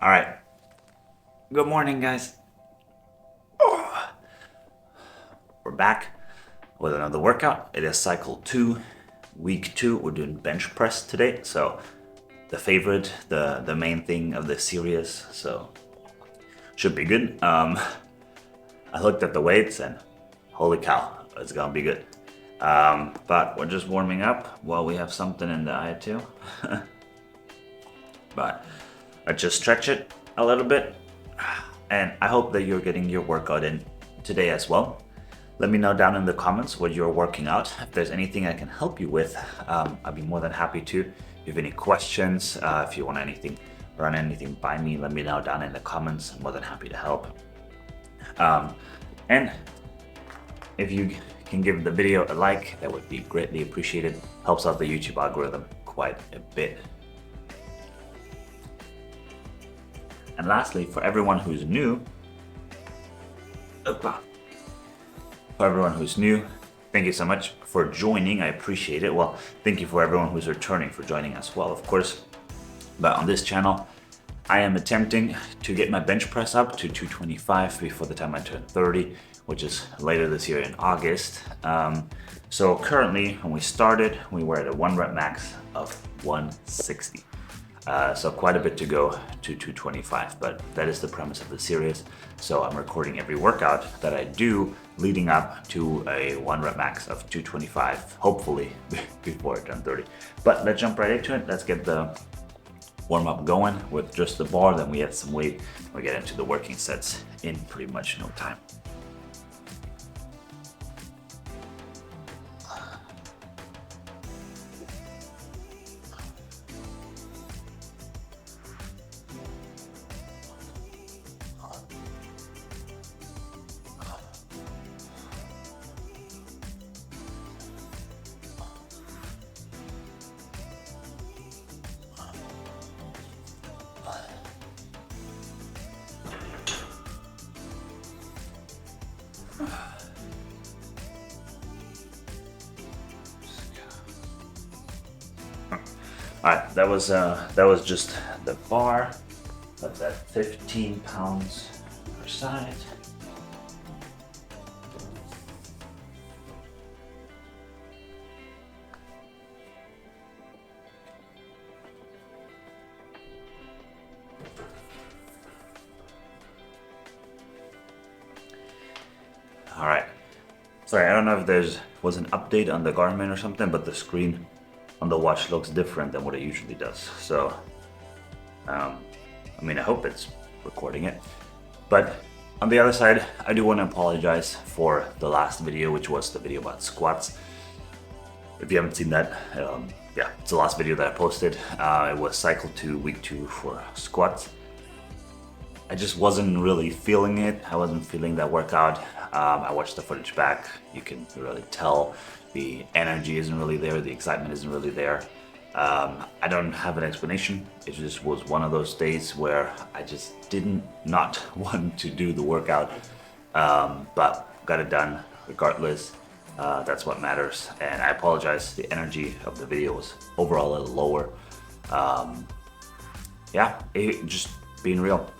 All right. Good morning, guys. We're back with another workout. It is cycle 2, week 2. We're doing bench press today. So the favorite, the main thing of the series. So should be good. I looked at the weights and holy cow, it's gonna be good. But we're just warming up while we have something in the eye too. But I just stretch it a little bit, and I hope that you're getting your workout in today as well. Let me know down in the comments what you're working out. If there's anything I can help you with, I'd be more than happy to. If you have any questions, if you want anything, run anything by me, let me know down in the comments. I'm more than happy to help. And if you can give the video a like, that would be greatly appreciated. Helps out the YouTube algorithm quite a bit. And lastly, for everyone who's new, thank you so much for joining. I appreciate it. Well, thank you for everyone who's returning for joining as well, of course. But on this channel, I am attempting to get my bench press up to 225 before the time I turn 30, which is later this year in August. So currently, when we started, we were at a 1 rep max of 160. So quite a bit to go to 225, but that is the premise of the series. So I'm recording every workout that I do leading up to a 1 rep max of 225, hopefully before I turn 30. But let's jump right into it. Let's get the warm up going with just the bar, then we add some weight. We get into the working sets in pretty much no time. All right, that was just the bar. That's at 15 pounds per side. All right. Sorry, I don't know if there's was an update on the Garmin or something, but the screen on the watch looks different than what it usually does. So, I mean, I hope it's recording it. But on the other side, I do want to apologize for the last video, which was the video about squats. If you haven't seen that, yeah, it's the last video that I posted. It was cycle 2, week 2 for squats. I just wasn't really feeling it. I wasn't feeling that workout. I watched the footage back. You can really tell the energy isn't really there. The excitement isn't really there. I don't have an explanation. It just was one of those days where I just didn't not want to do the workout. But got it done regardless. That's what matters. And I apologize. The energy of the video was overall a little lower. Yeah, just being real.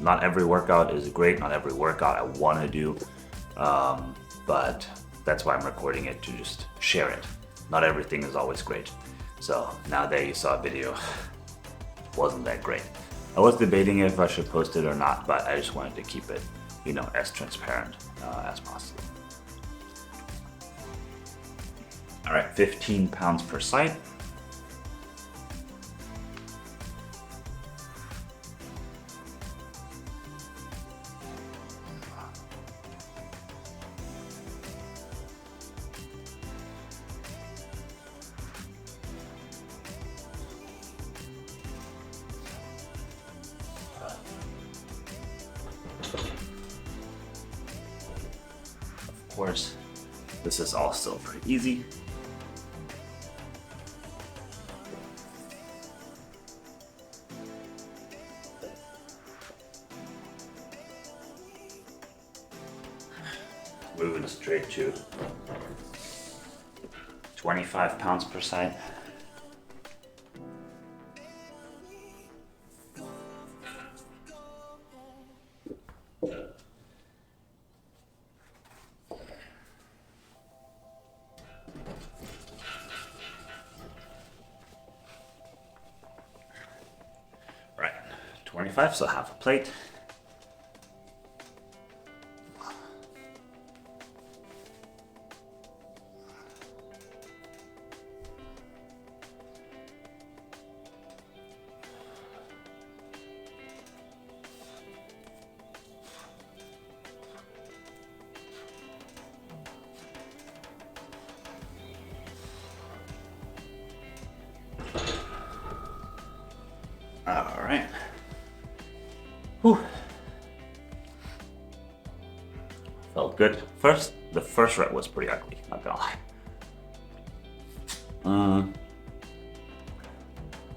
Not every workout is great. Not every workout I want to do. But that's why I'm recording it, to just share it. Not everything is always great. So now there you saw a video. Wasn't that great. I was debating if I should post it or not, but I just wanted to keep it, as transparent as possible. All right, 15 pounds per side. Of course, this is all still pretty easy. Moving straight to 25 pounds per side. 25, so half a plate. All right. Whew. Felt good. The first rep was pretty ugly, not gonna lie.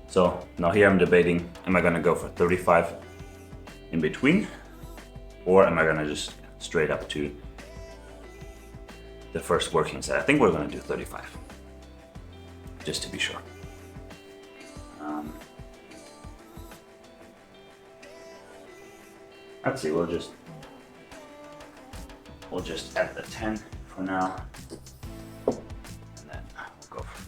So now here I'm debating, am I gonna go for 35 in between, or am I gonna just straight up to the first working set? I think we're gonna do 35, just to be sure. Let's see, we'll just add the 10 for now, and then we'll go from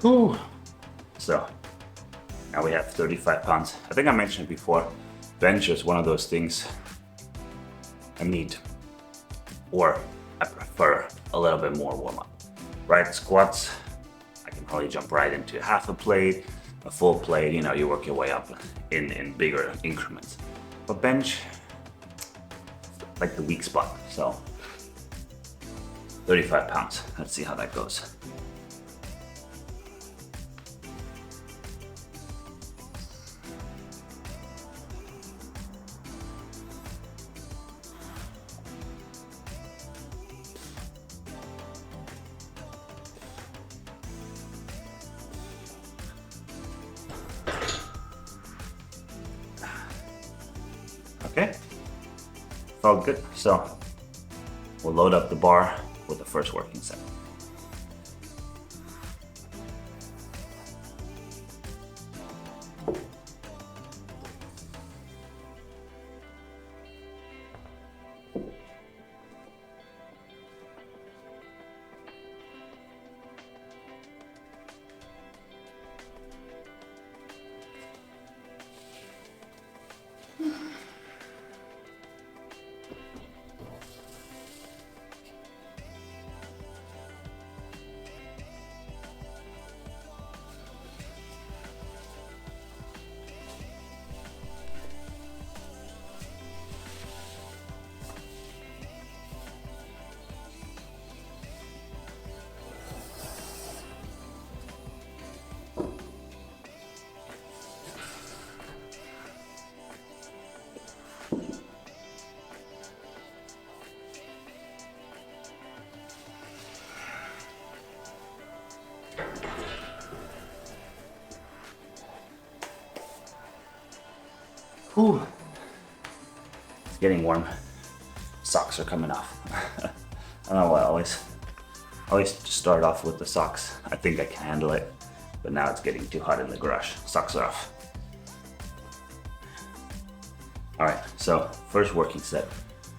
there. Ooh. So now we have 35 pounds. I think I mentioned before, bench is one of those things I need, or I prefer a little bit more warm up. Right, squats, I can probably jump right into half a plate, a full plate, you know, you work your way up in bigger increments. But bench, like the weak spot, so 35 pounds, let's see how that goes. Okay, felt good. So we'll load up the bar with the first working set. Whew. It's getting warm. Socks are coming off. I don't know why I always just start off with the socks. I think I can handle it, but now it's getting too hot in the garage. Socks are off. All right, so first working set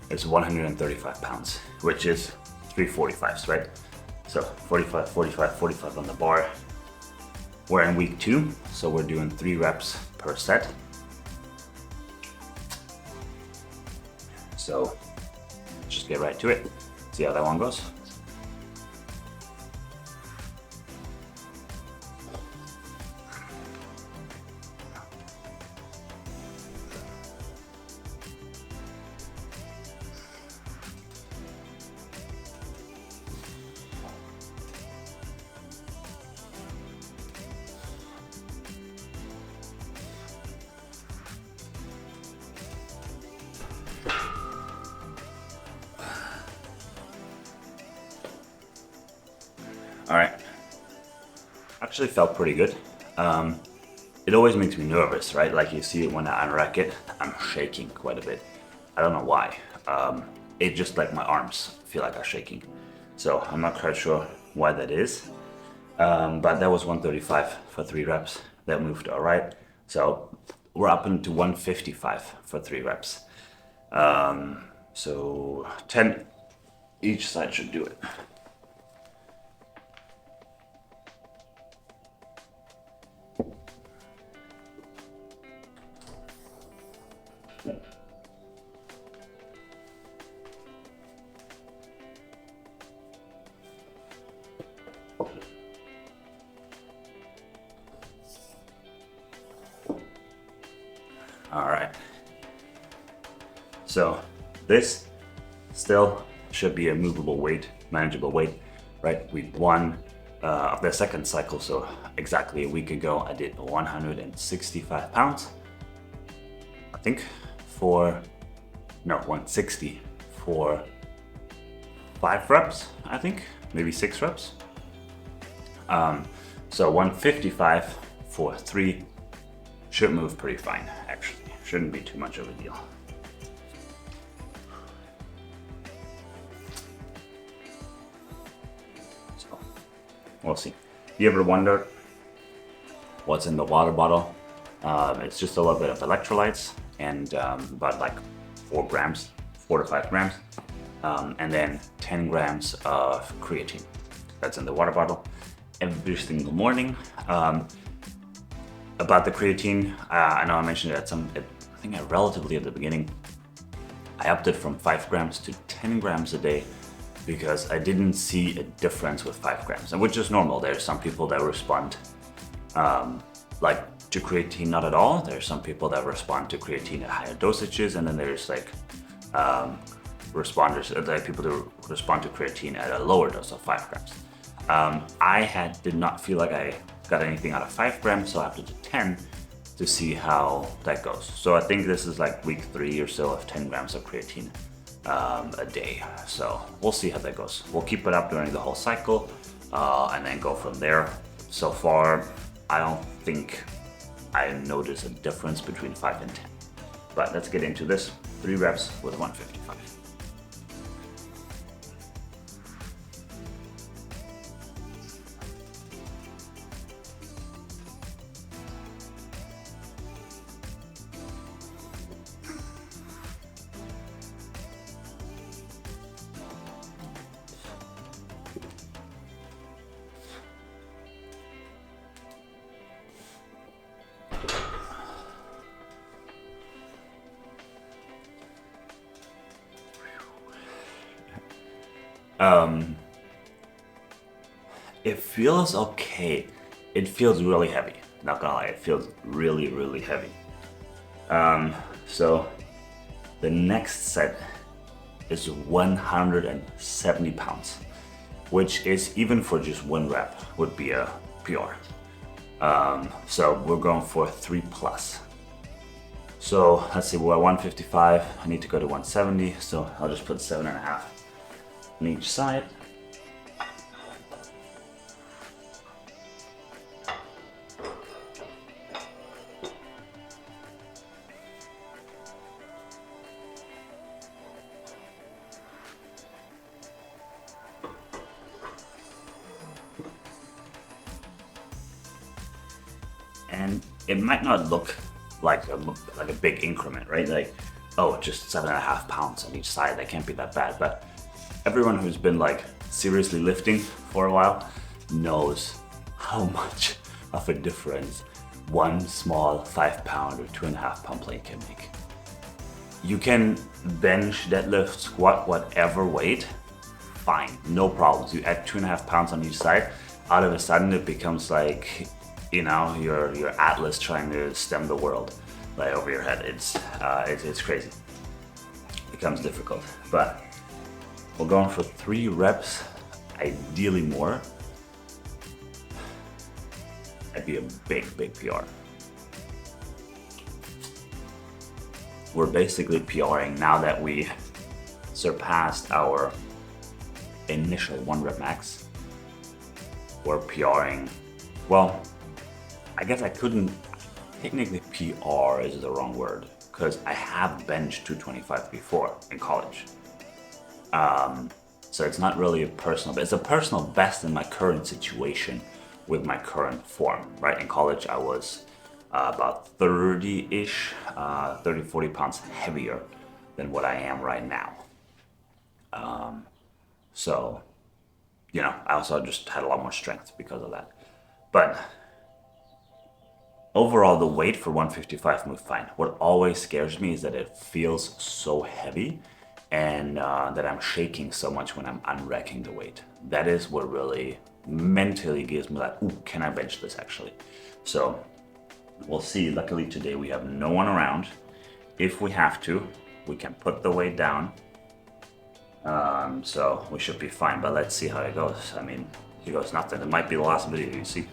is 135 pounds, which is 345s, right? So 45, 45, 45 on the bar. We're in week 2, so we're doing 3 reps per set. So just get right to it, see how that one goes. All right, actually felt pretty good. It always makes me nervous, right? Like you see it when I unrack it, I'm shaking quite a bit. I don't know why. It just like my arms feel like are shaking. So I'm not quite sure why that is. But that was 135 for 3 reps. That moved all right. So we're up into 155 for 3 reps. So 10 each side should do it. All right. So this still should be a movable weight, manageable weight, right? We won of the second cycle, so exactly a week ago I did 165 pounds, I think, for, no, 160 for 5 reps, I think, maybe 6 reps. So 155 for 3 should move pretty fine, actually. Shouldn't be too much of a deal. So, we'll see. You ever wondered what's in the water bottle? It's just a little bit of electrolytes and about like 4 grams, 4 to 5 grams, and then 10 grams of creatine. That's in the water bottle every single morning. About the creatine, I know I mentioned it I think relatively at the beginning. I upped it from 5 grams to 10 grams a day because I didn't see a difference with 5 grams, and which is normal. There's some people that respond like to creatine not at all. There's some people that respond to creatine at higher dosages, and then there's like responders, like people who respond to creatine at a lower dose of 5 grams. I did not feel like I got anything out of 5 grams, so I upped it to 10 to see how that goes. So I think this is like week 3 or so of 10 grams of creatine a day. So we'll see how that goes. We'll keep it up during the whole cycle and then go from there. So far, I don't think I notice a difference between 5 and 10. But let's get into this. 3 reps with 155. It feels okay. It feels really heavy. Not gonna lie, it feels really, really heavy. So the next set is 170 pounds, which is, even for just 1 rep, would be a PR. So we're going for 3 plus. So let's see, we're at 155. I need to go to 170, so I'll just put 7.5 on each side. And it might not look like a big increment, right? Like, oh, just 7.5 pounds on each side, that can't be that bad. But everyone who's been like seriously lifting for a while knows how much of a difference one small 5-pound or 2.5-pound plate can make. You can bench, deadlift, squat, whatever weight, fine, no problems. You add 2.5 pounds on each side, out of a sudden it becomes like, you know, your Atlas trying to stem the world like over your head. It's crazy. It becomes difficult. But we're going for 3 reps, ideally more. That'd be a big PR. We're basically PRing now that we surpassed our initial 1 rep max. We're PRing, well, I guess I couldn't technically, PR is the wrong word, because I have benched 225 before in college. So it's not really a personal, it's a personal best in my current situation with my current form, right? In college, I was about 30-ish, 30, 40 pounds heavier than what I am right now. So, you know, I also just had a lot more strength because of that. But overall, the weight for 155 moved fine. What always scares me is that it feels so heavy and that I'm shaking so much when I'm unracking the weight. That is what really mentally gives me like, ooh, can I bench this actually? So we'll see. Luckily today we have no one around. If we have to, we can put the weight down. So we should be fine, but let's see how it goes. I mean, here goes nothing. It might be the last video you see.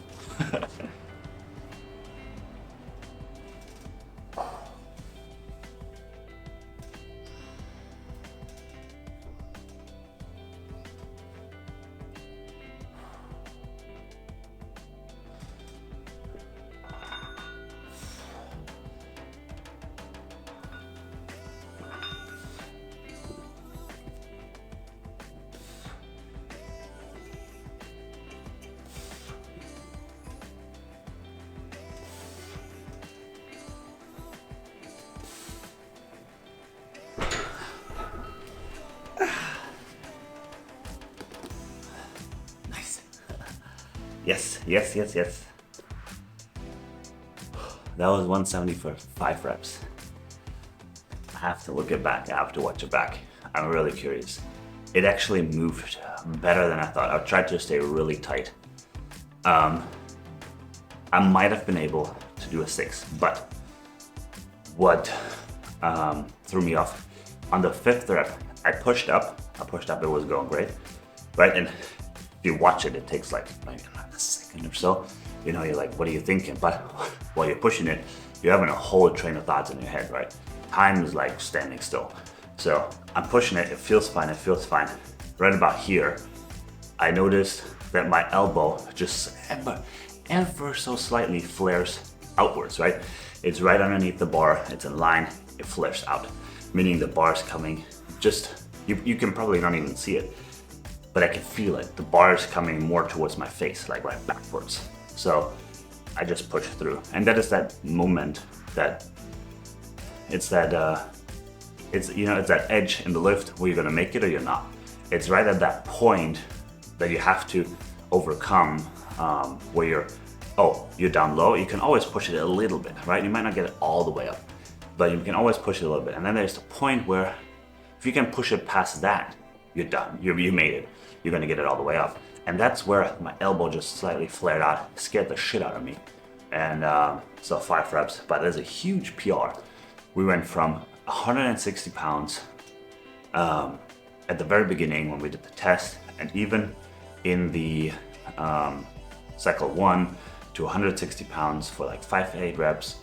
Yes, yes, yes, yes. That was 170 for 5 reps. I have to look it back. I have to watch it back. I'm really curious. It actually moved better than I thought. I tried to stay really tight. I might have been able to do a 6, but what threw me off, on the 5th rep, I pushed up, it was going great, right? And if you watch it, it takes like maybe a second or so. You know, you're like, what are you thinking? But while you're pushing it, you're having a whole train of thoughts in your head, right? Time is like standing still. So I'm pushing it, it feels fine. Right about here, I noticed that my elbow just ever so slightly flares outwards, right? It's right underneath the bar, it's in line, it flares out. Meaning the bar's coming just, you can probably not even see it, but I can feel it. The bar is coming more towards my face, like right backwards. So I just push through. And that is that moment that, it's that edge in the lift where you're gonna make it or you're not. It's right at that point that you have to overcome where you're down low. You can always push it a little bit, right? You might not get it all the way up, but you can always push it a little bit. And then there's the point where if you can push it past that, you're done. You made it. You're gonna get it all the way up. And that's where my elbow just slightly flared out, scared the shit out of me. And so 5 reps, but there's a huge PR. We went from 160 pounds at the very beginning when we did the test, and even in the cycle 1 to 160 pounds for like 5 to 8 reps.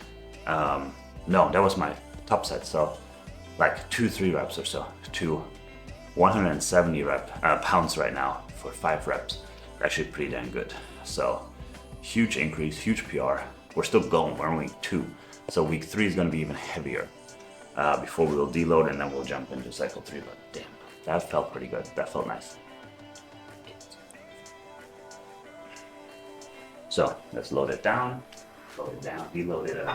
No, that was my top set. So like 2-3 reps or so to 170 pounds right now for 5 reps. Actually pretty damn good. So huge increase, huge PR. We're still going, we're only 2. So week 3 is gonna be even heavier before we will deload, and then we'll jump into cycle 3. But damn, that felt pretty good. That felt nice. So let's load it down, deload it.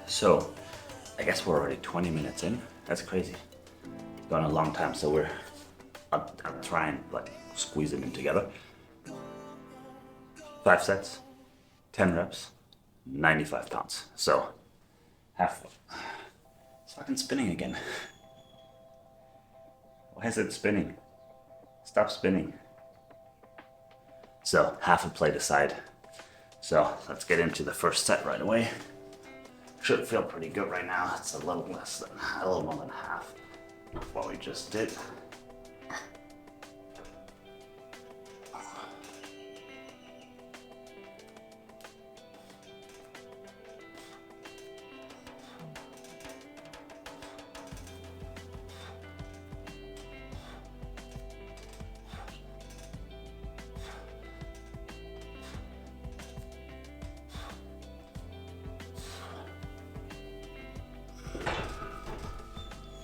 So I guess we're already 20 minutes in. That's crazy. It's gone a long time, so I'll try and like squeeze them in together. 5 sets, 10 reps, 95 pounds. So half. It's fucking spinning again. Why is it spinning? Stop spinning. So half a plate aside. So let's get into the first set right away. Should feel pretty good right now. It's a little more than half of what we just did.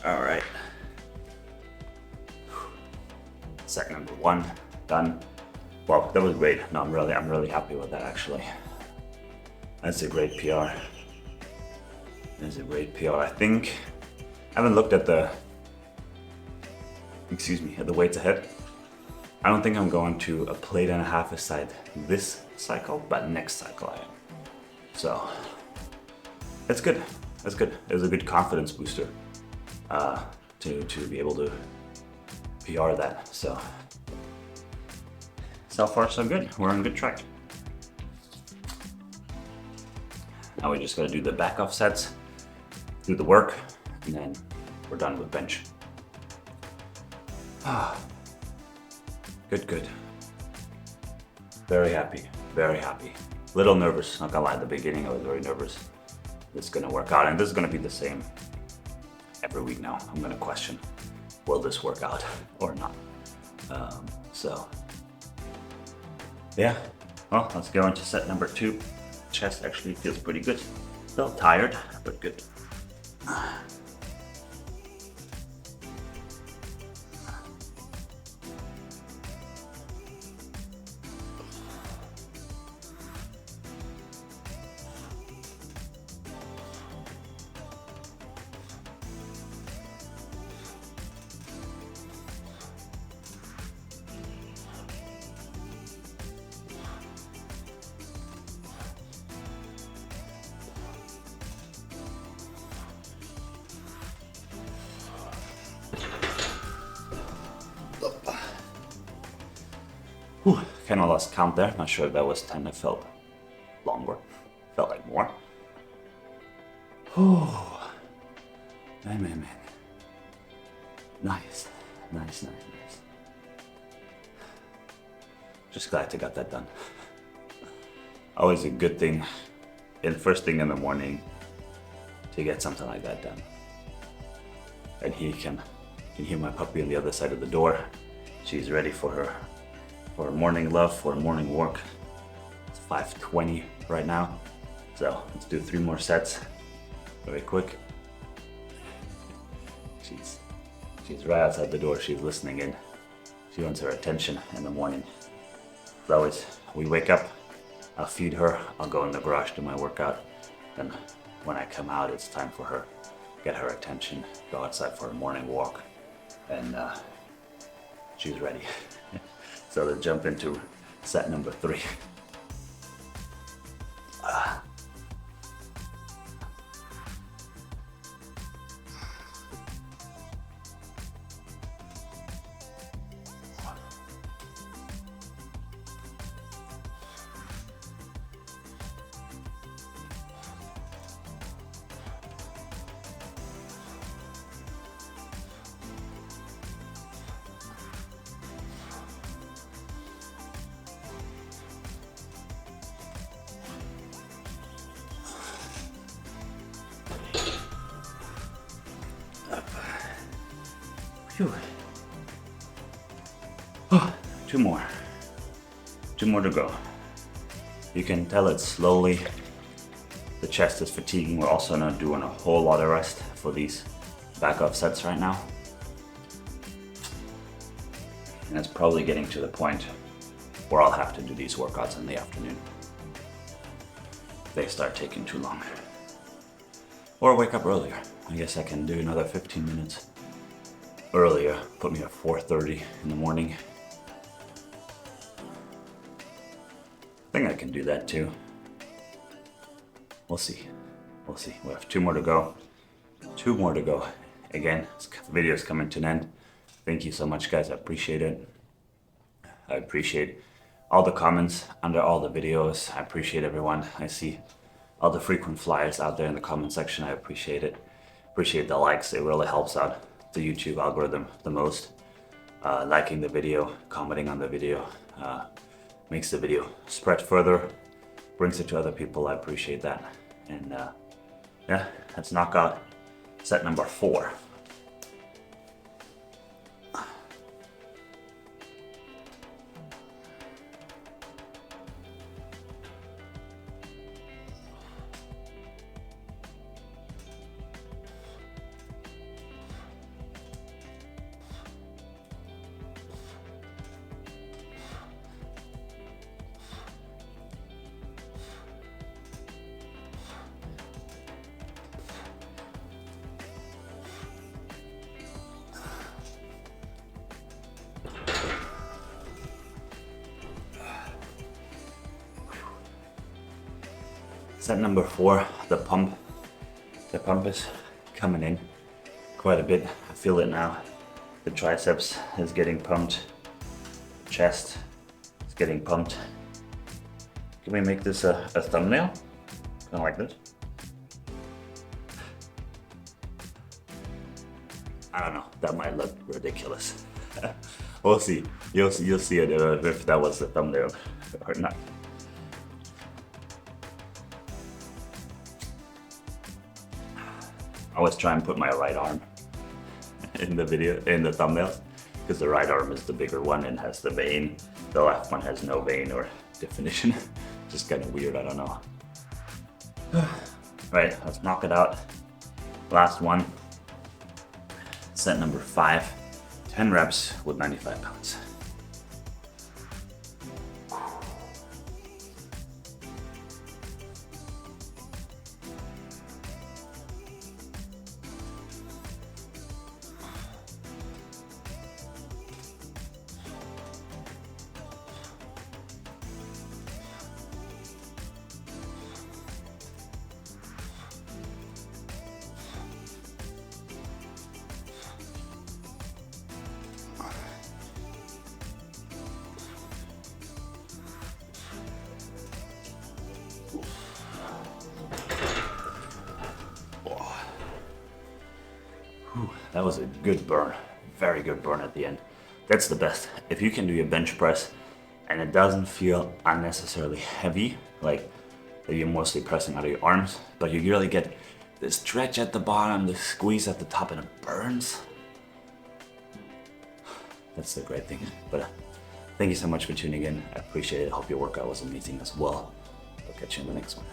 All right. Set number 1 done. Well, that was great. No, I'm really happy with that actually. That's a great PR. That's a great PR. I think I haven't looked at the weights ahead. I don't think I'm going to a plate and a half aside this cycle, but next cycle I am. So that's good. That's good. It was a good confidence booster. To be able to PR that. So far so good. We're on good track. Now we just gotta do the back off sets, do the work, and then we're done with bench. Good. Very happy, very happy. Little nervous, not gonna lie, at the beginning I was very nervous. This is gonna work out, and this is gonna be the same every week now. I'm gonna question, will this work out or not? Yeah, well, let's go into set number 2. Chest actually feels pretty good. Still tired, but good. Kind of lost count there. Not sure if that was 10. It felt longer. Felt like more. Oh, man. Nice. Just glad I got that done. Always a good thing, first thing in the morning, to get something like that done. And he can hear my puppy on the other side of the door. She's ready for her morning love, for a morning walk. It's 5:20 right now, so let's do 3 more sets, very quick. She's right outside the door. She's listening in. She wants her attention in the morning. As always, we wake up, I'll feed her, I'll go in the garage, do my workout, then when I come out, it's time for her, get her attention, go outside for a morning walk, and she's ready. So let's jump into set number 3. Phew. Oh, 2 more. 2 more to go. You can tell it's slowly. The chest is fatiguing. We're also not doing a whole lot of rest for these back off sets right now. And it's probably getting to the point where I'll have to do these workouts in the afternoon. They start taking too long. or wake up earlier. I guess I can do another 15 minutes earlier, put me at 4:30 in the morning. I think I can do that too. We'll see. We'll see. We have 2 more to go. 2 more to go. Again, this video is coming to an end. Thank you so much, guys. I appreciate it. I appreciate all the comments under all the videos. I appreciate everyone. I see all the frequent flyers out there in the comment section. I appreciate it. Appreciate the likes. It really helps out the YouTube algorithm the most. Liking the video, commenting on the video, makes the video spread further, brings it to other people. I appreciate that. And yeah, let's knock out set number 4. Set number 4, the pump. The pump is coming in quite a bit. I feel it now. The triceps is getting pumped. Chest is getting pumped. Can we make this a thumbnail? Kind of like this. I don't know. That might look ridiculous. We'll see. You'll see it if that was the thumbnail or not. I always try and put my right arm in the video, in the thumbnails, because the right arm is the bigger one and has the vein. The left one has no vein or definition. Just kind of weird, I don't know. Right, let's knock it out. Last one. Set number 5. 10 reps with 95 pounds. That was a good burn, very good burn at the end. That's the best. If you can do your bench press and it doesn't feel unnecessarily heavy, like that you're mostly pressing out of your arms, but you really get the stretch at the bottom, the squeeze at the top, and it burns. That's the great thing. But thank you so much for tuning in. I appreciate it. I hope your workout was amazing as well. I'll catch you in the next one.